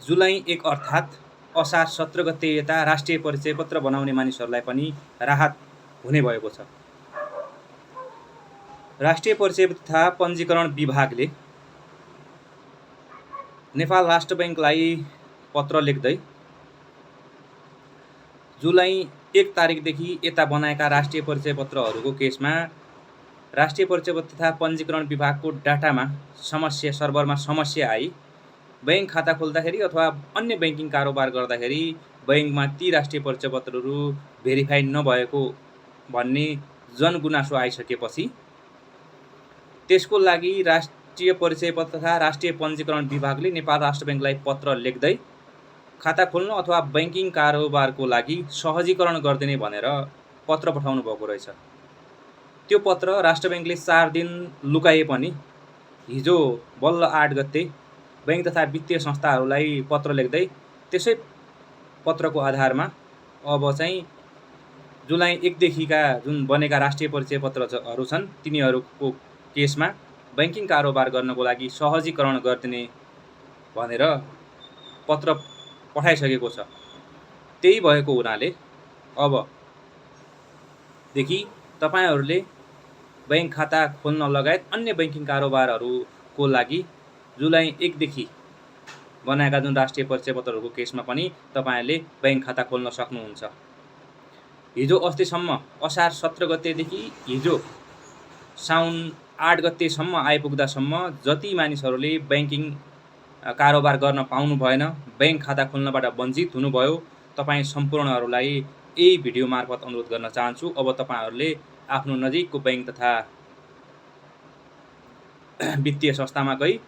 जुलाई 1 अर्थात् असार 17 गते यता राष्ट्रिय परिचय पत्र बनाउने मानिसहरूलाई पनि राहत हुने भएको छ। राष्ट्रिय परिचय तथा पञ्जीकरण विभागले नेपाल राष्ट्र बैंकलाई पत्र लेख्दै जुलाई 1 तारिकदेखि यता बनाएका राष्ट्रिय परिचय पत्रहरूको केसमा राष्ट्रिय परिचय पत्र तथा पञ्जीकरण विभागको डाटामा समस्या, सर्भरमा समस्या आई बैंक खाता खोल्दाखेरि अथवा अन्य बैंकिङ कारोबार गर्दाखेरि बैंकमा ती राष्ट्रिय परिचय पत्रहरू भेरिफाई नभएको भन्ने जनगुनासो आइसकेपछि त्यसको लागि राष्ट्रिय परिचय पत्र तथा राष्ट्रिय पञ्जीकरण विभागले नेपाल राष्ट्र बैंकलाई पत्र लेख्दै खाता खोल्न अथवा बैंकिङ कारोबारको लागि सहजीकरण गरिदिने भनेर पत्र पठाउनु भएको रहेछ। त्यो पत्र राष्ट्र बैंकले 4 दिन लुकाए पनि हिजो बल्ल 8 गते बैंक तथा वित्तीय संस्थाहरूलाई पत्र लेख्दै त्यसै पत्रको आधारमा अब चाहिँ जुलाई 1 देखिका जुन बनेका राष्ट्रिय परिचय पत्रहरू छन् तिनीहरूको केसमा बैंकिङ कारोबार गर्नको लागि सहजीकरण गरिदिने भनेर पत्र पठाइसकेको छ। त्यही भएको हुनाले अबदेखि तपाईहरूले बैंक खाता खोल्न लगायत अन्य बैंकिङ कारोबारहरूको लागि जुलाई 1 देखि बनाएका जुन राष्ट्रिय परिचय पत्रहरूको केसमा पनि तपाईहरूले बैंक खाता खोल्न सक्नुहुन्छ। हिजो अस्तिसम्म असार 17 गतेदेखि हिजो साउन 8 गतेसम्म आइपुग्दासम्म जति मानिसहरूले बैंकिङ कारोबार गर्न पाउनु भएन, बैंक खाता खोल्नबाट वञ्चित हुनुभयो, तपाईँ सम्पूर्णहरूलाई यही भिडियो मार्फत अनुरोध गर्न चाहन्छु। अब तपाईहरूले आफ्नो नजिकको बैंक तथा वित्तीय संस्थामा गई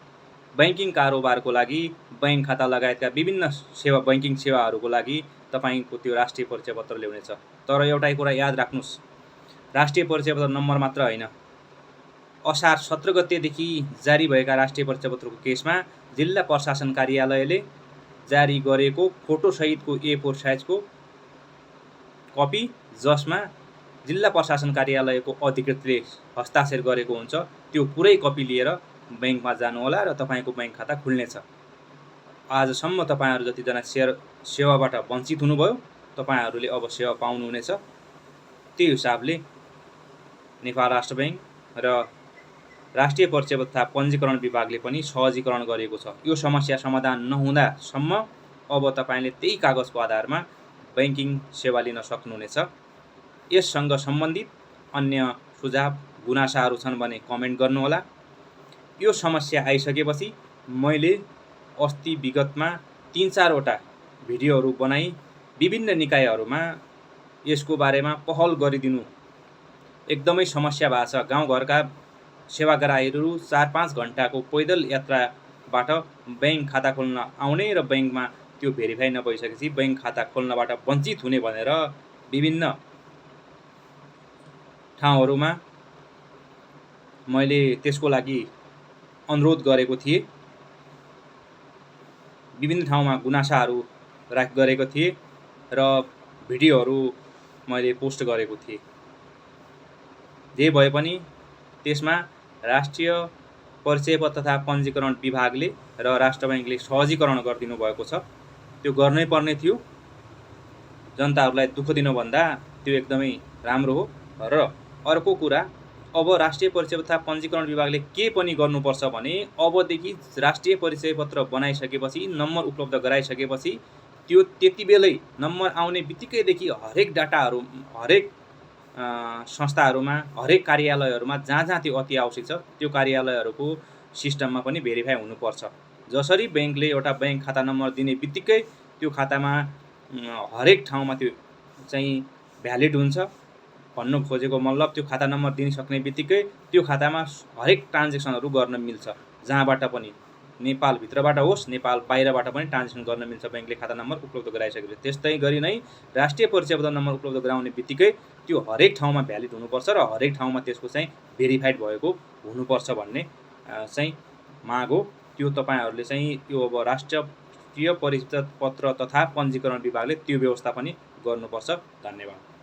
बैंकिङ कारोबारको लागि बैंक खाता लगायतका विभिन्न सेवा बैंकिङ सेवाहरूको लागि तपाईको त्यो राष्ट्रिय परिचय पत्र ल्याउनेछ। तर एउटै कुरा याद राख्नुस्, राष्ट्रिय परिचय पत्र नम्बर मात्र होइन, असार 17 गतेदेखि जारी भएका राष्ट्रिय परिचय पत्रको केसमा जिल्ला प्रशासन कार्यालयले जारी गरेको फोटोसहितको A4 साइजको कपी जसमा जिल्ला प्रशासन कार्यालयको अधिकृतले हस्ताक्षर गरेको हुन्छ, त्यो पुरै कपी लिएर बैंकमा जानुहोला र तपाईको बैंक खाता खुल्नेछ। आजसम्म तपाईहरू जतिजना सेवाबाट वञ्चित हुनुभयो तपाईहरूले अब सेवा पाउनुहुनेछ। त्यही हिसाबले नेपाल राष्ट्र बैंक र राष्ट्रिय परिचय तथा पञ्जीकरण विभागले पनि सहजीकरण गरेको छ। यो समस्या समाधान नहुँदासम्म अब तपाईले त्यही कागजको आधारमा बैंकिङ सेवा लिन सक्नुहुनेछ। यससँग सम्बन्धित अन्य सुझाव गुनासाहरू छन् भने कमेन्ट गर्नुहोला। यो समस्या आइसकेपछि मैले अस्ति विगतमा 3-4 वटा भिडियोहरू बनाई विभिन्न निकायहरूमा यसको बारेमा पहल गरिदिनु एकदमै समस्या भएको छ। गाउँघरका सेवाग्राहीहरू 4-5 घण्टाको पैदल यात्राबाट बैंक खाता खोल्न आउने र बैंकमा त्यो भेरिफाई नभइसकेपछि बैंक खाता खोल्नबाट वञ्चित हुने भनेर विभिन्न ठाउँहरूमा मैले त्यसको लागि अनुरोध गरेको थिएँ। विभिन्न ठाउँमा गुनासाहरू गरेको थिएँ र भिडियोहरू मैले पोस्ट गरेको थिएँ। जे भए पनि त्यसमा राष्ट्रिय परिचय पत्र तथा पञ्जीकरण विभागले र राष्ट्र बैंकले सहजीकरण गरिदिनु भएको छ। त्यो गर्नै पर्ने थियो। जनताहरूलाई दुःख दिनुभन्दा त्यो एकदमै राम्रो हो। र अर्को कुरा, अब राष्ट्रिय परिचय तथा पञ्जीकरण विभागले के पनि गर्नुपर्छ भने अबदेखि राष्ट्रिय परिचय पत्र बनाइसकेपछि, नम्बर उपलब्ध गराइसकेपछि त्यो त्यतिबेलै नम्बर आउने बित्तिकैदेखि हरेक डाटाहरू हरेक संस्थाहरूमा, हरेक कार्यालयहरूमा जहाँ त्यो अति आवश्यक छ त्यो कार्यालयहरूको सिस्टममा पनि भेरिफाई हुनुपर्छ। जसरी बैंकले एउटा बैंक खाता नम्बर दिने बित्तिकै त्यो खातामा हरेक ठाउँमा त्यो चाहिँ भ्यालिड हुन्छ भन्नु खोजेको मतलब त्यो खाता नम्बर दिन सक्ने बित्तिकै त्यो खातामा हरेक ट्रान्जेक्सनहरू गर्न मिल्छ। जहाँबाट पनि, नेपाल भित्रबाट होस् नेपाल बाहिरबाट पनि ट्रान्जेक्सन गर्न मिल्छ बैंकले खाता नम्बर उपलब्ध गराइसकेपछि। त्यस्तै गरी नै राष्ट्रिय परिचय पत्र नम्बर उपलब्ध गराउने बित्तिकै त्यो हरेक ठाउँमा भ्यालिड हुनुपर्छ र हरेक ठाउँमा त्यसको चाहिँ भेरिफाइड भएको हुनुपर्छ भन्ने चाहिँ माग हो। त्यो तपाईहरूले चाहिँ यो अब राष्ट्रिय परिचय पत्र तथा पञ्जीकरण विभागले त्यो व्यवस्था पनि गर्नुपर्छ। धन्यवाद।